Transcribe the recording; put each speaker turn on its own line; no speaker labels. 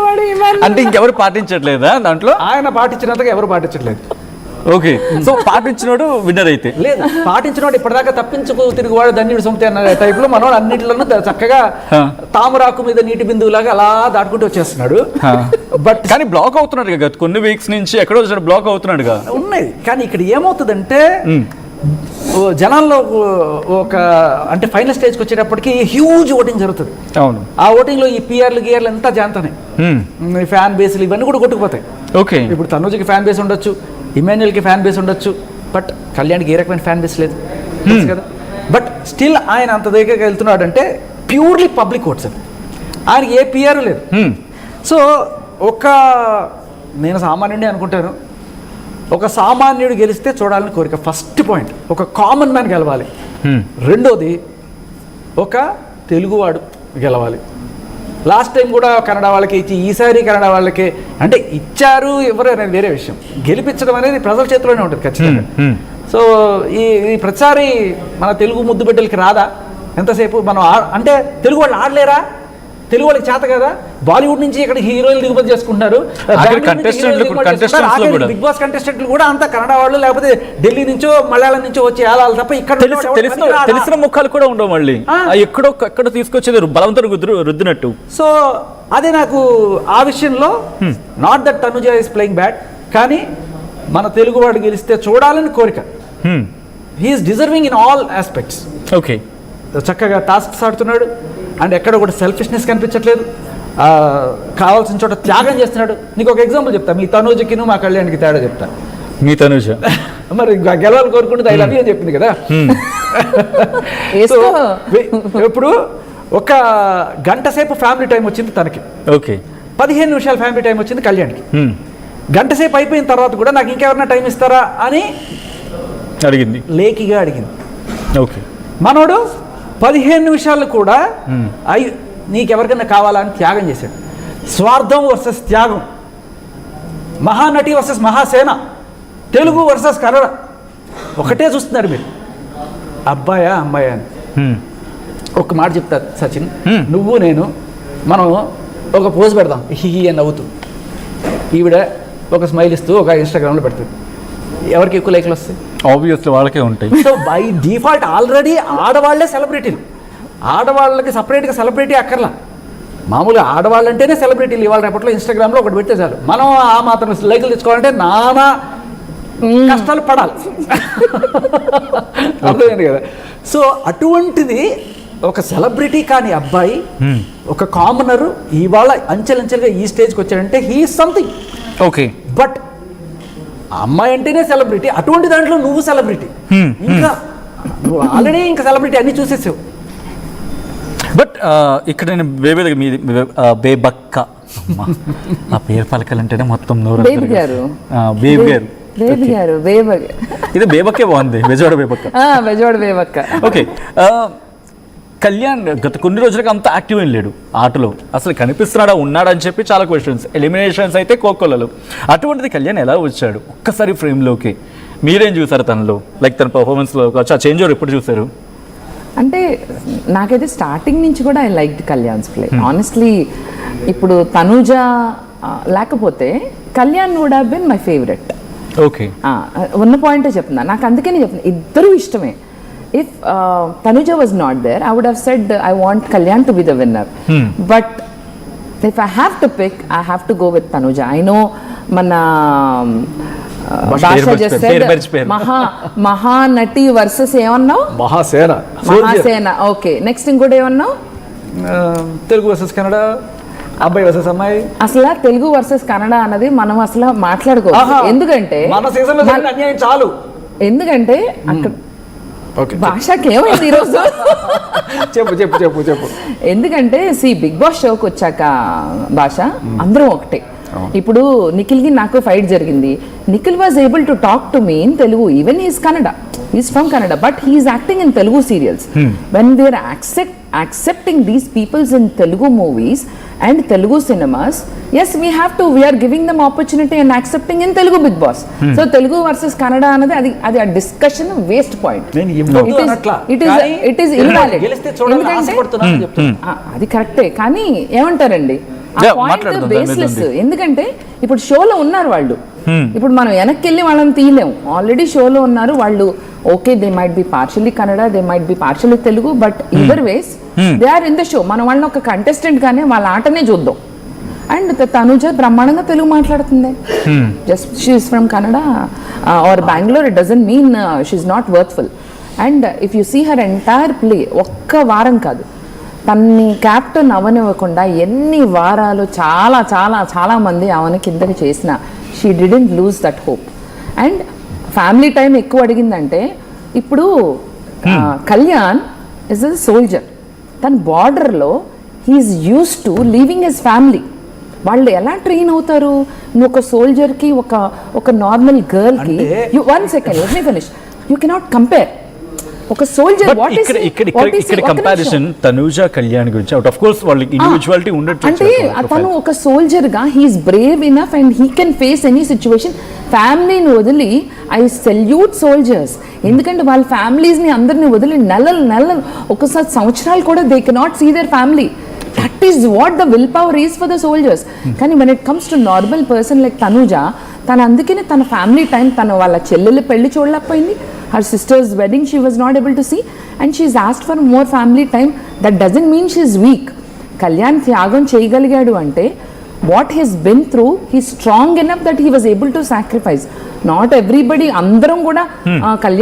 ఉండేవాడు.
అంటే ఇంకెవరు పాటించట్లేదా దాంట్లో?
ఆయన పాటించినంతగా ఎవరు పాటించట్లేదు.
ఓకే, సో పాటించినోడు విన్నర్ అయితే
లేదు, పాటించినోడు ఇప్పటిదాకా తప్పించుకు తిరుగువాడు ధన్యుడు సొంత అన్న టైప్లో మనోడు అన్నింటిలోనూ చక్కగా తామరాకు మీద నీటి బిందువులాగా అలా దాటుకుంటూ వచ్చేస్తున్నాడు.
బట్ కానీ బ్లాక్ అవుతున్నాడు కదా కొన్ని వీక్స్ నుంచి, ఎక్కడో బ్లాక్ అవుతున్నాడుగా.
ఉన్నాయి, కానీ ఇక్కడ ఏమవుతుందంటే జనాల్లో ఒక అంటే ఫైనల్ స్టేజ్కి వచ్చేటప్పటికి హ్యూజ్ ఓటింగ్ జరుగుతుంది.
అవును,
ఆ ఓటింగ్లో ఈ గీఆర్లు అంతా జాంతాయి, ఫ్యాన్ బేస్లు ఇవన్నీ కూడా కొట్టుకుపోతాయి.
ఓకే,
ఇప్పుడు తనుజకి ఫ్యాన్ బేస్ ఉండొచ్చు, ఇమాన్యుయల్కి ఫ్యాన్ బేస్ ఉండొచ్చు, బట్ కళ్యాణ్కి ఏ రకమైన ఫ్యాన్ బేస్ లేదు కదా. బట్ స్టిల్ ఆయన అంత దగ్గరికి వెళ్తున్నాడు అంటే ప్యూర్లీ పబ్లిక్ ఓట్స్ అది, ఆయనకి ఏ పిఆర్ లేదు. సో నేను సామాన్యుడిని అనుకుంటాను, ఒక సామాన్యుడు గెలిస్తే చూడాలని కోరిక ఫస్ట్ పాయింట్. ఒక కామన్ మ్యాన్ గెలవాలి. రెండోది ఒక తెలుగువాడు గెలవాలి. లాస్ట్ టైం కూడా కన్నడ వాళ్ళకి ఇచ్చి ఈసారి కన్నడ వాళ్ళకి అంటే ఇచ్చారు ఎవరు అనేది వేరే విషయం, గెలిపించడం అనేది ప్రజల చేతిలోనే ఉంటుంది ఖచ్చితంగా. సో ఈ ప్రతిసారి మన తెలుగు ముద్దు బిడ్డలకి రాదా ఎంతసేపు మనం అంటే తెలుగు వాళ్ళు ఆడలేరా, తెలుగు వాళ్ళకి చేత కదా, బాలీవుడ్ నుంచి ఇక్కడ హీరోయిన్లు దిగుమతి చేసుకుంటున్నారు, బిగ్ బాస్ కంటెస్టెంట్లు కూడా అంతా కన్నడ వాళ్ళు లేకపోతే ఢిల్లీ నుంచో మలయాళం నుంచో వచ్చి ఆడాలి తప్ప ఇక్కడ
తెలిసిన ముఖాలు కూడా ఉండవు, మళ్ళీ ఎక్కడ తీసుకొచ్చేది బలవంతం రుద్దినట్టు.
సో అదే నాకు ఆ విషయంలో not that Tanuja is playing bad, కానీ మన తెలుగు వాడు గెలిస్తే చూడాలని కోరిక. He's deserving in all aspects.
Okay,
చక్కగా టాస్క్స్ ఆడుతున్నాడు అండ్ ఎక్కడ కూడా సెల్ఫిష్నెస్ కనిపించట్లేదు, కావాల్సిన చోట త్యాగం చేస్తున్నాడు. నీకు ఒక ఎగ్జాంపుల్ చెప్తా, మీ తనూజకి మా కళ్యాణ్కి తేడా చెప్తా.
మీ తనూజ
మరి గెలవాలి కోరుకుంటుంది ఐ లవ్ యూ అని చెప్పింది కదా. ఇప్పుడు ఒక గంట సేపు ఫ్యామిలీ టైం వచ్చింది తనకి,
ఓకే
15 నిమిషాలు ఫ్యామిలీ టైం వచ్చింది కళ్యాణ్కి. గంట సేపు అయిపోయిన తర్వాత కూడా నాకు ఇంకెవరన్నా టైం ఇస్తారా అని
అడిగింది,
లేకిగా అడిగింది.
ఓకే,
మనోడు 15 నిమిషాలు కూడా నీకెవరికైనా కావాలా అని త్యాగం చేశాడు. స్వార్థం వర్సెస్ త్యాగం, మహానటి వర్సెస్ మహాసేన, తెలుగు వర్సెస్ కన్నడ ఒకటే చూస్తున్నారు మీరు, అబ్బాయా అమ్మాయా అని. ఒక మాట చెప్తా సచిన్, నువ్వు నేను మనం ఒక పోజ్ పెడదాం హీ అని నవ్వుతూ, ఈవిడ ఒక స్మైల్ ఇస్తూ ఒక ఇన్స్టాగ్రామ్లో పెడుతుంది, ఎవరికి ఎక్కువ లైక్లు వస్తాయి?
ఆబ్వియస్లీ వాళ్ళకే ఉంటాయి.
సో బై డిఫాల్ట్ ఆల్రెడీ ఆడవాళ్లే సెలబ్రిటీలు, ఆడవాళ్ళకి సపరేట్గా సెలబ్రిటీ అక్కర్లా, మామూలుగా ఆడవాళ్ళంటేనే సెలబ్రిటీలు. ఇవాళ రేపట్లో ఇన్స్టాగ్రామ్లో ఒకటి పెడితే చాలు, మనం ఆ మాత్రం లైకులు తెచ్చుకోవాలంటే నానా కష్టాలు పడాలి. అర్థమైంది కదా. సో అటువంటిది ఒక సెలబ్రిటీ కాని అబ్బాయి, ఒక కామనరు ఇవాళ అంచెలంచెలుగా ఈ స్టేజ్కి వచ్చాడంటే he is something.
Okay,
but అమ్మాయి అంటేనే సెలబ్రిటీ, అటువంటి దాంట్లో నువ్వు సెలబ్రిటీ, ఇంకా నువ్వు ఆల్రెడీ ఇంకా సెలబ్రిటీ అన్ని చూసేసావు.
బట్ ఇక్కడ నేను బేబక్క ఆ పేరు పలకాలంటేనే మొత్తం నోరు.
బేబీ గారు
ఇది బేబక్కే బాగుంది, బెజవాడ
బేబక్క.
ఓకే, కళ్యాణ్ గత కొన్ని రోజులకి అంత యాక్టివ్ ఏం లేడు ఆటలో, అసలు కనిపిస్తున్నాడా ఉన్నాడా అని చెప్పి చాలా క్వశ్చన్స్. ఎలిమినేషన్స్ అయితే కోకోలలో, అటువంటిది కళ్యాణ్ ఎలా వచ్చాడు ఒక్కసారి ఫ్రేమ్లోకి? మీరేం చూసారు తనలో, లైక్ తన పర్ఫార్మెన్స్లో చేంజ్ ఓవర్ ఎప్పుడు చూసారు?
అంటే నాకైతే స్టార్టింగ్ నుంచి కూడా I like Kalyan's play honestly. ఇప్పుడు తనూజ లేకపోతే Kalyan would have been my favourite.
Okay,
ఉన్న పాయింటే చెప్తున్నా, నాకు అందుకని చెప్తున్నా ఇద్దరు ఇష్టమే. If Tanuja was not there, I would have said I want Kalyan to be the winner. But if I have to pick, I have to go with Tanuja. I know mana Basha just said Mahanati versus ఏమన్నావు? Mahasena. Okay, next ఇంకోటి ఏమన్నావు?
Telugu versus Kannada, అబ్బాయి versus అమ్మాయి.
అసలు Telugu versus Kannada అన్నది మనం అసలు మాట్లాడుకోవచ్చు, ఎందుకంటే
మన సీజన్లో అన్యాయం చాలు.
ఎందుకంటే అక్కడ భాషకి ఏమైంది ఈరోజు?
చెప్పు.
ఎందుకంటే బిగ్ బాస్ షోకి వచ్చాక భాష అందరం ఒకటే. ఇప్పుడు నిఖిల్కి నాకు ఫైట్ జరిగింది, Nikhil was able to talk to me in Telugu, even he's Kannada, he's from Kannada, but he's acting in Telugu serials. When they are accepting these peoples in Telugu movies and Telugu cinemas, yes, we are giving them opportunity and accepting in Telugu Big Boss. So Telugu versus Kannada anadi adi a discussion waste point. It is invalid. ఎందుకంటే అది కరెక్టే, కానీ ఏమంటారండి,
Yeah,
point
మాట్లాడదాం, దాని మీద
baseless.
ఉంది.
ఎందుకంటే ఇప్పుడు షోలో ఉన్నారు వాళ్ళు, ఇప్పుడు మనం వెనక్కి వెళ్ళి వాళ్ళని తీయలేము. ఆల్రెడీ షోలో ఉన్నారు వాళ్ళు. Okay, they might be partially Kannada, they might be partially Telugu, but either ways they are in the show. మనం వాళ్ళని ఒక కంటెస్టెంట్ గానే వాళ్ళ ఆటనే చూద్దాం. అండ్ తనుజ బ్రహ్మాండంగా తెలుగు మాట్లాడుతుంది. Just she's from Kannada or Bengaluru, it doesn't mean she's not worthful. And if you see her entire play, ఒక్క వారం కాదు, తన్ని క్యాప్టెన్ అవనివ్వకుండా ఎన్ని వారాలు చాలా చాలా చాలా మంది అవని కిందకి చేసిన, she didn't lose that hope. And family time ఎక్కువ అడిగిందంటే, ఇప్పుడు కళ్యాణ్ ఇస్ అ సోల్జర్. తన బార్డర్లో he's use to leaving his family. వాళ్ళు ఎలా ట్రైన్ అవుతారు? నువ్వు ఒక సోల్జర్కి ఒక నార్మల్ గర్ల్కి, one second let me finish, you cannot compare. ఒక సోల్జర్
ఇక్కడ కంపారిజన్ తనుజ కళ్యాణ్ గురించి, అవుట్ ఆఫ్ కోర్స్ వాళ్ళకి ఇండివిజువాలిటీ ఉండొచ్చు.
అంటే అతను ఒక సోల్జర్ గా he's brave enough and he can face any situation. ఫ్యామిలీని వదిలి, ఐ సెల్యూట్ సోల్జర్స్. ఎందుకంటే వాళ్ళ ఫ్యామిలీస్ని అందరిని వదిలి నెలలు ఒకసారి సంవత్సరాలు కూడా they cannot see their family. That is what the will power is for the soldiers. కానీ when it comes to normal person like Tanuja, తను అందుకనే తన ఫ్యామిలీ టైం, తను వాళ్ళ చెల్లెలు పెళ్లి చూడలేకపోయింది, her sister's wedding she was not able to see, and she's asked for more family time. That doesn't mean she's weak. Kalyan త్యాగం చేయగలిగాడు అంటే, what he's been through, he's strong enough that he was able to sacrifice. Not everybody, అందరం కూడా కళ్యాణ్